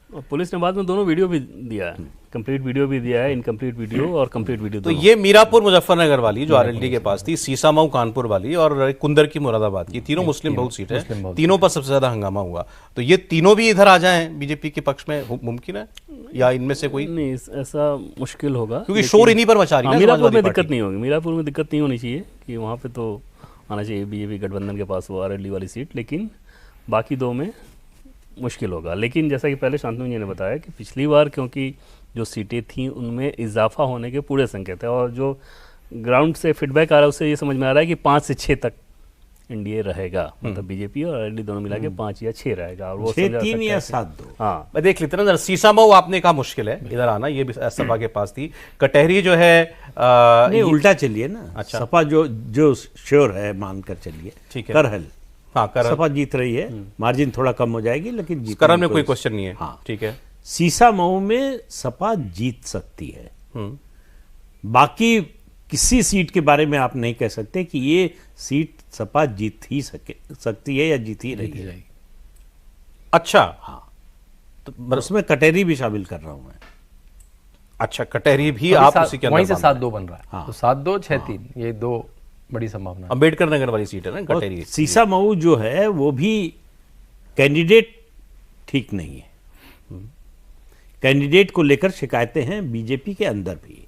और पुलिस ने बाद में दोनों वीडियो भी दिया है, कंप्लीट वीडियो भी दिया है, इनकम्प्लीट वीडियो और कंप्लीट वीडियो। तो ये मीरापुर मुजफ्फरनगर वाली जो RLD के पास थी, सीसामऊ कानपुर वाली और कुंदर की मुरादाबाद की, तीनों मुस्लिम बहुत सीट है, तीनों पर सबसे ज्यादा हंगामा हुआ। तो ये तीनों भी इधर आ जाएं बीजेपी के पक्ष में, मुमकिन है या इनमें से कोई? नहीं, ऐसा मुश्किल होगा, क्योंकि शोर इन्हीं पर मचा रही है। मीरापुर में दिक्कत नहीं होगी, मीरापुर में दिक्कत नहीं होनी चाहिए कि वहाँ पे तो आना चाहिए बीजेपी गठबंधन के पास वो RLD वाली सीट, लेकिन बाकी 2 में मुश्किल होगा। लेकिन जैसा कि पहले शांतनु जी ने बताया कि पिछली बार क्योंकि जो सीटें थीं उनमें इजाफा होने के पूरे संकेत है, और जो ग्राउंड से फीडबैक आ रहा है उससे ये समझ में आ रहा है कि 5 से 6 तक एनडीए रहेगा, मतलब बीजेपी और RLD दोनों मिला के 5 या 6 रहेगा, और वो 6-3 या 7-2। हाँ, मैं देख लेते ना। सीसामऊ आपने कहा मुश्किल है इधर आना, ये भी सपा के पास थी। कटहरी जो है नहीं, उल्टा चलिए ना। अच्छा, सपा जो श्योर है मानकर चलिए, ठीक है। करहल, हाँ, करहल सपा जीत रही है, मार्जिन थोड़ा कम हो जाएगी, लेकिन करहल में कोई क्वेश्चन नहीं है। हाँ, ठीक है। सीसामऊ में सपा जीत सकती है, बाकी किसी सीट के बारे में आप नहीं कह सकते कि ये सीट सपा जीत ही सकती है या जीत ही रही है। अच्छा, हाँ, तो उसमें कटहरी भी शामिल कर रहा हूं मैं। अच्छा, कटहरी भी आप उसी के अंदर, वहीं से 7-2 बन रहा है। हाँ, तो 7-2, 6-3 ये 2 बड़ी संभावना। अंबेडकर नगर वाली सीट है ना कटहरी। सीसामऊ जो है वो भी कैंडिडेट ठीक नहीं है, कैंडिडेट को लेकर शिकायतें हैं बीजेपी के अंदर भी,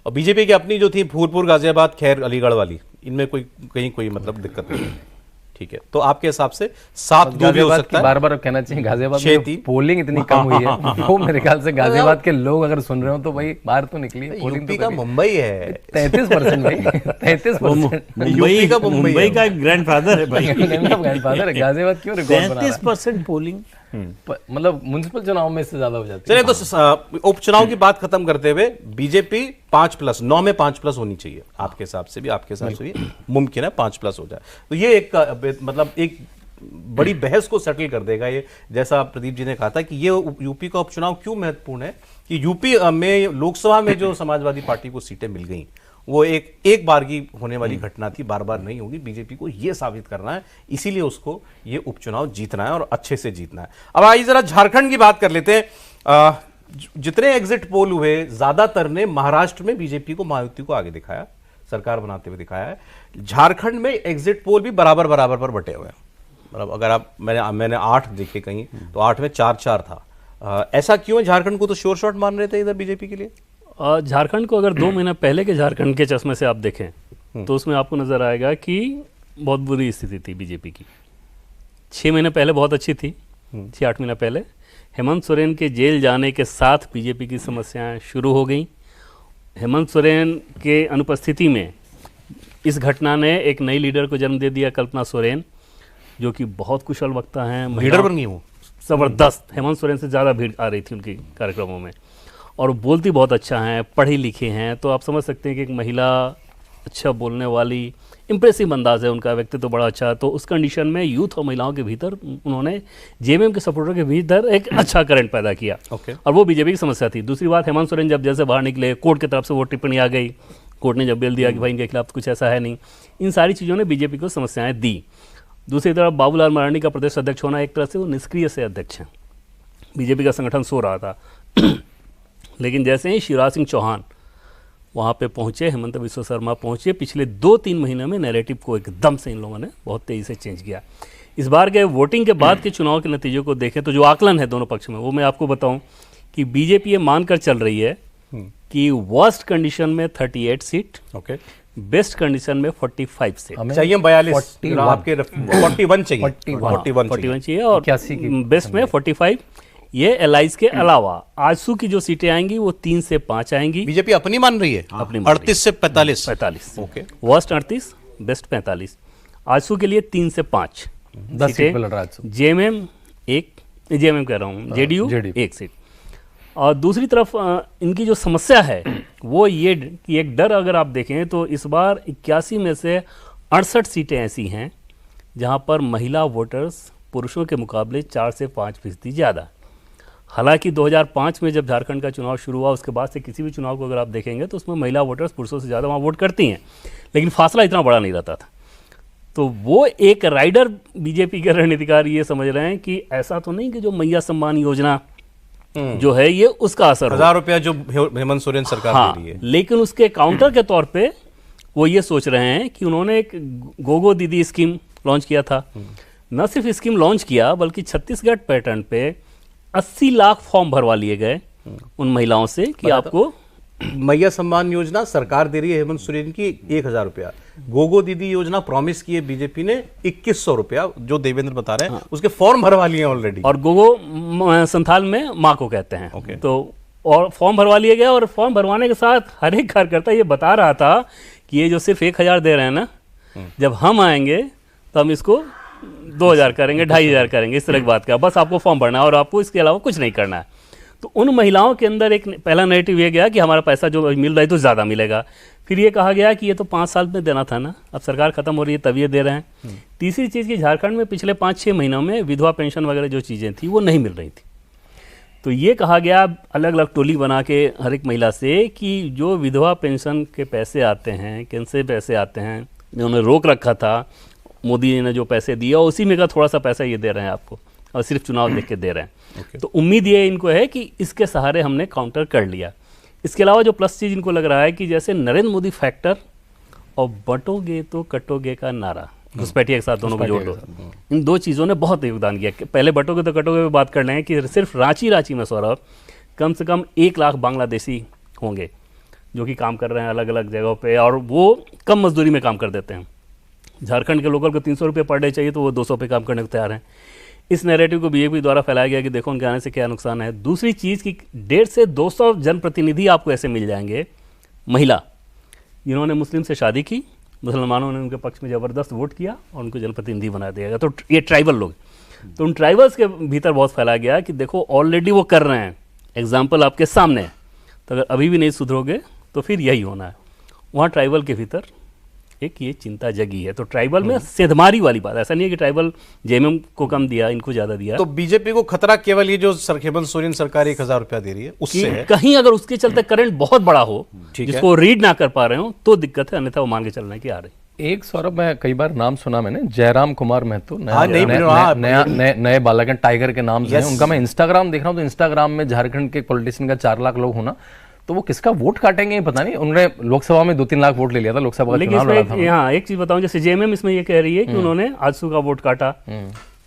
और बीजेपी की अपनी जो थी फूलपुर, गाजियाबाद, खैर, अलीगढ़ वाली, इनमें कहीं कोई मतलब दिक्कत नहीं है। ठीक है, तो आपके हिसाब से 7-2 भी हो सकता है। बार-बार कहना चाहिए गाजियाबाद में पोलिंग इतनी कम हुई है, वो मेरे ख्याल से गाजियाबाद के लोग अगर सुन रहे हो तो भाई बाहर तो निकली है। यूपी का मुंबई है 33% भाई, 33%। मुंबई का ग्रैंडफादर है भाई, ग्रैंडफादर है। गाजियाबाद क्यों रिकॉर्ड बना रहा है? 33% पोलिंग, मतलब म्युनिसिपल चुनाव में इससे ज्यादा हो जाती है। चलिए, तो उपचुनाव की बात खत्म करते हुए बीजेपी 5+, 9 में 5+ होनी चाहिए आपके हिसाब से भी, आपके हिसाब से भी मुमकिन है 5+ हो जाए। तो ये एक मतलब एक बड़ी बहस को सेटल कर देगा ये। जैसा प्रदीप जी ने कहा था कि ये यूपी का उपचुनाव क्यों महत्वपूर्ण है कि यूपी में लोकसभा में जो समाजवादी पार्टी को सीटें मिल गई वो एक बार की होने वाली घटना थी, बार बार नहीं होगी। बीजेपी को यह साबित करना है, इसीलिए उसको ये उपचुनाव जीतना है और अच्छे से जीतना है। अब आइए जरा झारखंड की बात कर लेते हैं। जितने एग्जिट पोल हुए ज्यादातर ने महाराष्ट्र में बीजेपी को, मायावती को आगे दिखाया, सरकार बनाते हुए दिखाया है। झारखंड में एग्जिट पोल भी बराबर बराबर पर बटे हुए हैं। मतलब अगर आप मैंने 8 देखे कहीं तो 8 में 4-4 था। ऐसा क्यों है? झारखंड को तो श्योर शॉट मान रहे थे इधर बीजेपी के लिए। झारखंड को अगर 2 महीना पहले के झारखंड के चश्मे से आप देखें तो उसमें आपको नजर आएगा कि बहुत बुरी स्थिति थी बीजेपी की। 6 महीने पहले बहुत अच्छी थी, 6-8 महीना पहले हेमंत सोरेन के जेल जाने के साथ बीजेपी की समस्याएं शुरू हो गई। हेमंत सोरेन के अनुपस्थिति में इस घटना ने एक नई लीडर को जन्म दे दिया, कल्पना सोरेन, जो कि बहुत कुशल वक्ता हैं, लीडर बन गई वो जबरदस्त। हेमंत सोरेन से ज़्यादा भीड़ आ रही थी उनके कार्यक्रमों में, और बोलती बहुत अच्छा हैं, पढ़ी लिखी हैं। तो आप समझ सकते हैं कि एक महिला, अच्छा बोलने वाली, इंप्रेसिव अंदाज है उनका, व्यक्तित्व तो बड़ा अच्छा है। तो उस कंडीशन में यूथ और महिलाओं के भीतर उन्होंने जेएमएम के सपोर्टर के भीतर एक अच्छा करंट पैदा किया। और वो बीजेपी की समस्या थी। दूसरी बात, हेमंत सोरेन जब जैसे बाहर निकले, कोर्ट की तरफ से वो टिप्पणी आ गई, कोर्ट ने जब बेल दिया कि भाई इनके खिलाफ कुछ ऐसा है नहीं, इन सारी चीज़ों ने बीजेपी को समस्याएं दी। दूसरी तरफ बाबूलाल मरांडी का प्रदेश अध्यक्ष होना, एक तरह से वो निष्क्रिय से अध्यक्ष हैं, बीजेपी का संगठन सो रहा था। लेकिन जैसे ही शिवराज सिंह चौहान वहाँ पे पहुँचे, हेमंत बिस्वा शर्मा पहुँचे, पिछले 2-3 महीने में नैरेटिव को एकदम से इन लोगों ने बहुत तेज़ी से चेंज किया। इस बार के वोटिंग के बाद के चुनाव के नतीजों को देखें तो जो आकलन है दोनों पक्ष में, वो मैं आपको बताऊं कि बीजेपी ये मानकर चल रही है कि वर्स्ट कंडीशन में 38 सीट, बेस्ट कंडीशन में 45 सीट चाहिए, 42 आपके 41 चाहिए, 41 चाहिए और बेस्ट में 45। ये एलाइज के अलावा आजसू की जो सीटें आएंगी वो 3 से 5 आएंगी। बीजेपी अपनी मान रही है, अपनी 38 से 45। Okay, worst 38, best 45। आजसू के लिए 3 से 5 सीटें, जेएमएम कह रहा हूँ, जेडीयू 1 सीट। और दूसरी तरफ इनकी जो समस्या है वो ये कि एक डर अगर आप देखें तो इस बार 81 में से 68 सीटें ऐसी हैं जहाँ पर महिला वोटर्स पुरुषों के मुकाबले 4 से 5% ज़्यादा। हालांकि 2005 में जब झारखंड का चुनाव शुरू हुआ उसके बाद से किसी भी चुनाव को अगर आप देखेंगे तो उसमें महिला वोटर्स पुरुषों से ज़्यादा वहाँ वोट करती हैं, लेकिन फासला इतना बड़ा नहीं रहता था। तो वो एक राइडर बीजेपी के रणनीतिकार ये समझ रहे हैं कि ऐसा तो नहीं कि जो मैया सम्मान योजना जो है ये उसका असर 1000 रुपया जो हेमंत सोरेन सरकार दे रही है, लेकिन उसके काउंटर के तौर पे वो ये सोच रहे हैं कि उन्होंने एक गोगो दीदी स्कीम लॉन्च किया था। न सिर्फ स्कीम लॉन्च किया बल्कि छत्तीसगढ़ पैटर्न पे 80 लाख फॉर्म भरवा लिए गए उन महिलाओं से कि आपको मैया सम्मान योजना सरकार दे रही है हेमंत सोरेन की 1000 रुपया, गोगो दीदी योजना प्रॉमिस की है बीजेपी ने 2100 रुपया, जो देवेंद्र बता रहे हैं उसके फॉर्म भरवा लिए ऑलरेडी। और गोगो संथाल में माँ को कहते हैं। तो और फॉर्म भरवा लिए गया, और फॉर्म भरवाने के साथ हर एक कार्यकर्ता ये बता रहा था कि ये जो सिर्फ 1000 दे रहे हैं ना, जब हम आएंगे तो हम इसको 2000 करेंगे, 2500 करेंगे, इस तरह की बात का, बस आपको फॉर्म भरना है और आपको इसके अलावा कुछ नहीं करना है। तो उन महिलाओं के अंदर एक पहला नैरेटिव ये गया कि हमारा पैसा जो मिल रहा है तो ज़्यादा मिलेगा। फिर ये कहा गया कि ये तो 5 साल में देना था ना, अब सरकार खत्म हो रही है तब ये दे रहे हैं। तीसरी चीज़ कि झारखंड में पिछले 5-6 महीनों में विधवा पेंशन वगैरह जो चीज़ें थी वो नहीं मिल रही थी। तो ये कहा गया अलग अलग टोली बना के हर एक महिला से कि जो विधवा पेंशन के पैसे आते हैं, कैसे पैसे आते हैं, उन्होंने रोक रखा था, मोदी ने जो पैसे दिया उसी में का थोड़ा सा पैसा ये दे रहे हैं आपको, और सिर्फ चुनाव देख के दे रहे हैं। तो उम्मीद ये इनको है कि इसके सहारे हमने काउंटर कर लिया। इसके अलावा जो प्लस चीज़ इनको लग रहा है कि जैसे नरेंद्र मोदी फैक्टर और बटोगे तो कटोगे का नारा, घुसपैठिया के साथ दोनों को जोड़ दो, इन 2 चीज़ों ने बहुत योगदान किया। पहले बटोगे तो कटोगे पे बात कर लें कि सिर्फ रांची में सौरभ कम से कम 1 लाख बांग्लादेशी होंगे जो कि काम कर रहे हैं अलग अलग जगहों पे, और वो कम मजदूरी में काम कर देते हैं। झारखंड के लोकल को 300 रुपये पर डे चाहिए तो वो 200 पे काम करने को तैयार हैं। इस नैरेटिव को बीजेपी द्वारा फैलाया गया कि देखो उनके आने से क्या नुकसान है। दूसरी चीज़ कि 150 से 200 जनप्रतिनिधि आपको ऐसे मिल जाएंगे महिला जिन्होंने मुस्लिम से शादी की, मुसलमानों ने उनके पक्ष में ज़बरदस्त वोट किया और उनको जनप्रतिनिधि बना दिया गया। तो ये ट्राइबल लोग, तो उन ट्राइबल्स के भीतर बहुत फैलाया गया कि देखो ऑलरेडी वो कर रहे हैं, एग्जाम्पल आपके सामने है, तो अगर अभी भी नहीं सुधरोगे तो फिर यही होना है। वहाँ ट्राइबल के भीतर एक ये चिंता जगी है। तो ट्राइबल में सेंधमारी वाली बात, ऐसा नहीं है कि ट्राइबल जेएमएम को कम दिया, इनको ज्यादा दिया। तो बीजेपी को खतरा केवल ये जो हेमंत सोरेन सरकार 1000 रुपया दे रही है उससे है। कहीं अगर उसके चलते करंट बहुत बड़ा हो जिसको रीड ना कर पा रहे हो तो दिक्कत है, अन्यथा वो मान के चलने की आ रही। एक सौरभ, मैं कई बार नाम सुना मैंने, जयराम कुमार महतो, नए बालक हैं, टाइगर के नाम से उनका। मैं इंस्टाग्राम देख रहा हूँ तो इंस्टाग्राम में झारखंड के पॉलिटिशियन का 4 लाख लोग होना, तो वो किसका वोट काटेंगे पता नहीं। उन्होंने लोकसभा में 2-3 लाख वोट ले लिया था, लोकसभा का चुनाव लड़ा था। यहाँ एक चीज बताऊं, जैसे जेएमएम इसमें ये कह रही है कि उन्होंने आजसू का वोट काटा,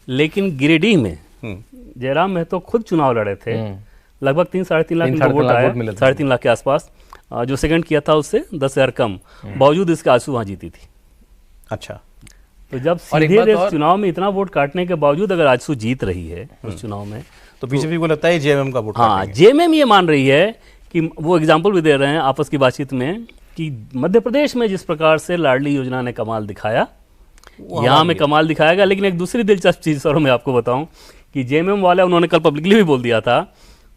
लेकिन गिरिडीह में जयराम महतो खुद चुनाव लड़े थे, लगभग 3-3.5 लाख वोट आया, 3.5 लाख के आसपास। जो सेकंड किया था उससे 10,000 कम, बावजूद इसके आजसू वहां जीती थी। अच्छा, तो जब सीधे चुनाव में इतना वोट काटने के बावजूद अगर आजसू जीत रही है उस चुनाव में, तो बीजेपी को लगता है जेएमएम का वोट। हाँ, जेएमएम ये मान रही है कि वो एग्जाम्पल भी दे रहे हैं आपस की बातचीत में कि मध्य प्रदेश में जिस प्रकार से लाडली योजना ने कमाल दिखाया, यहाँ में कमाल दिखाएगा। लेकिन एक दूसरी दिलचस्प चीज सर मैं आपको बताऊं कि जेएमएम वाले, उन्होंने कल पब्लिकली भी बोल दिया था,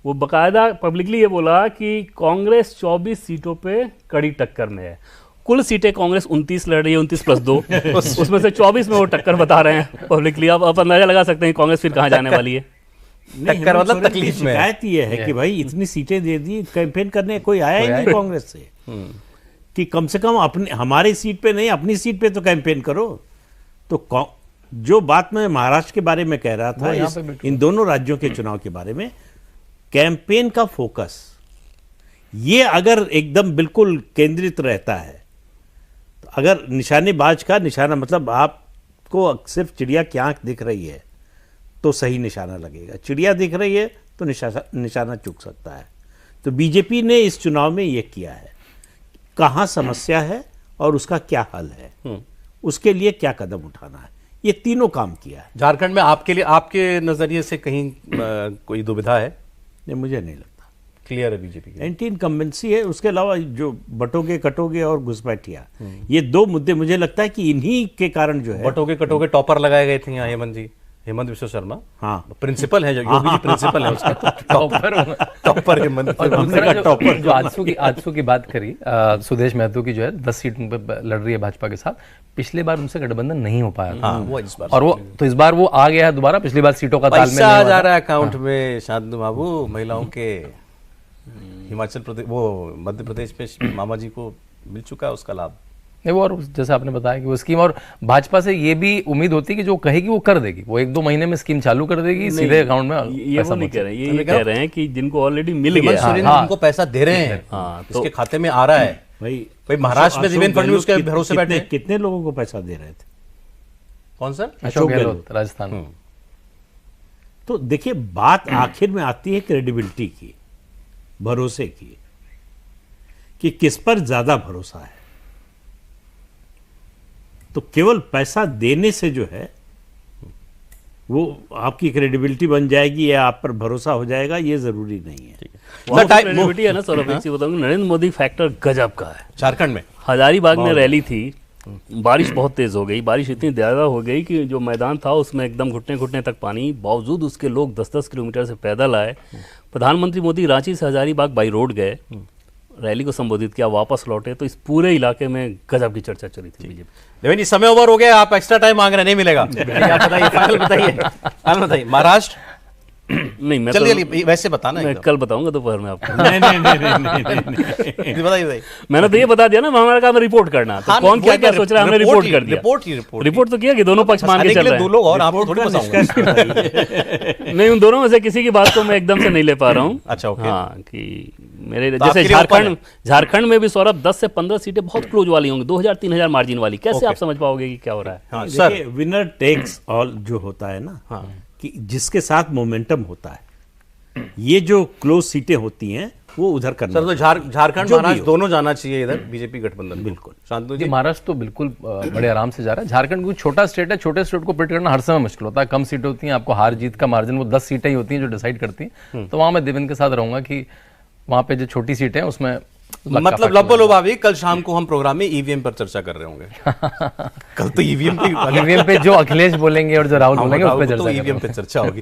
वो बकायदा पब्लिकली ये बोला कि कांग्रेस 24 सीटों पे कड़ी टक्कर में है। कुल सीटें कांग्रेस 29 लड़ रही है, 29 + 2 उसमें से 24 में वो टक्कर बता रहे हैं पब्लिकली। अब आप अंदाजा लगा सकते हैं कांग्रेस फिर कहाँ जाने वाली है। टक्कर मतलब तकलीफ में शिकायत ये है कि भाई इतनी सीटें दे दी, कैंपेन करने कोई आया ही नहीं कांग्रेस से कि कम से कम अपने हमारी सीट पे नहीं, अपनी सीट पे तो कैंपेन करो। तो जो बात मैं महाराष्ट्र के बारे में कह रहा था, इन दोनों राज्यों के चुनाव के बारे में, कैंपेन का फोकस ये अगर एकदम बिल्कुल केंद्रित रहता है, तो अगर निशानेबाज का निशाना, मतलब आपको सिर्फ चिड़िया की आंख दिख रही है तो सही निशाना लगेगा, चिड़िया दिख रही है तो निशाना चूक सकता है। तो बीजेपी ने इस चुनाव में यह किया है, कहाँ समस्या है और उसका क्या हल है, उसके लिए क्या कदम उठाना है, ये तीनों काम किया है। झारखंड में आपके लिए, आपके नजरिए से कहीं कोई दुविधा है? नहीं, मुझे नहीं लगता, क्लियर है बीजेपी की एंटी इनकम्बेंसी है। उसके अलावा जो बटोगे कटोगे और घुसपैठिया, ये 2 मुद्दे मुझे लगता है कि इन्हीं के कारण जो है बटोगे कटोगे टॉपर लगाए गए थे यहाँ हेमंत विश्व शर्मा। हाँ, प्रिंसिपल है, योगी जी प्रिंसिपल है उसका। टॉपर हेमंत। जो आजसू की बात करी, सुदेश महतो की जो है 10 सीट पे लड़ रही है भाजपा के साथ। पिछले बार उनसे गठबंधन नहीं हो पाया था, वो इस बार, और वो तो इस बार वो आ गया है दोबारा। पिछली बार सीटों का तालमेल नहीं आ जा रहा है अकाउंट में शांतनु बाबू, महिलाओं के। हिमाचल प्रदेश, वो मध्य प्रदेश में मामा जी को मिल चुका है उसका लाभ। नहीं, वो और जैसे आपने बताया कि वो स्कीम, और भाजपा से ये भी उम्मीद होती है कि जो कहेगी वो कर देगी, वो 1-2 महीने में स्कीम चालू कर देगी, सीधे अकाउंट में ये वो नहीं कह रहे हैं, ये कह रहे हैं कि जिनको ऑलरेडी मिल गया, उनको पैसा दे रहे हैं, इसके खाते में आ रहा है। भाई महाराष्ट्र में देवेंद्र फडणवीस के भरोसे बैठे, कितने लोगों को पैसा दे रहे थे? कौन सर? अशोक गहलोत, राजस्थान। तो देखिए, बात आखिर में आती है क्रेडिबिलिटी की, भरोसे की, कि किस पर ज्यादा भरोसा है। तो केवल पैसा देने से जो है वो आपकी क्रेडिबिलिटी बन जाएगी या आप पर भरोसा हो जाएगा, ये जरूरी नहीं है। क्रेडिबिलिटी है ना सौरभ, बताऊंगा, नरेंद्र मोदी फैक्टर गजब का है। झारखंड में हजारीबाग में रैली थी, बारिश बहुत तेज हो गई, बारिश इतनी ज्यादा हो गई कि जो मैदान था उसमें एकदम घुटने घुटने तक पानी, बावजूद उसके लोग 10-10 किलोमीटर से पैदल आए। प्रधानमंत्री मोदी रांची से हजारीबाग बाई रोड गए, रैली को संबोधित किया, वापस लौटे। तो इस पूरे इलाके में गजब की चर्चा चली थी बीजेपी। लेकिन इस समय ओवर हो गया, आप एक्स्ट्रा टाइम मांग रहे, नहीं मिलेगा। आप बताइए, फाइनल बताइए। महाराष्ट्र नहीं, मैं चलिए वैसे बताना, मैं कल बताऊंगा दोपहर में आपको। नहीं, बताइए। मैंने तो ये बता दिया ना, हमारा काम है रिपोर्ट करना। तो कौन क्या क्या सोच रहा है, हमने रिपोर्ट कर दिया। रिपोर्ट तो किया कि दोनों पक्ष मान के चल रहे हैं। 2 लोग और आपको थोड़ी बताऊंगा। नहीं, उन दोनों में से किसी की बात को मैं एकदम से नहीं ले पा रहा हूँ। अच्छा, ओके। हाँ, कि मेरे जैसे झारखंड में भी सौरभ 10 से 15 सीटें बहुत क्लोज वाली होंगी, 2000-3000 मार्जिन वाली। कैसे आप समझ पाओगे कि क्या हो रहा है? सर, विनर टेक्स ऑल जो होता है ना, कि जिसके साथ मोमेंटम होता है, ये जो क्लोज सीटें होती हैं वो उधर करना। सर, तो झारखंड महाराष्ट्र दोनों जाना चाहिए इधर बीजेपी गठबंधन। बिल्कुल शांतनु जी। महाराष्ट्र तो बिल्कुल बड़े आराम से जा रहा है। झारखंड कोई छोटा स्टेट है, छोटे स्टेट को पिट करना हर समय मुश्किल होता है, कम सीटें होती हैं, आपको हार जीत का मार्जिन वो 10 सीटें ही होती हैं जो डिसाइड करती हैं। तो वहां मैं देवेंद्र के साथ रहूंगा कि वहां पे जो छोटी सीटें हैं उसमें मतलब लब्बो भाभी, कल शाम को हम प्रोग्राम में ईवीएम पर चर्चा कर रहे होंगे। कल तो ईवीएम पे जो अखिलेश बोलेंगे और जो राहुल बोलेंगे उस पर चर्चा होगी।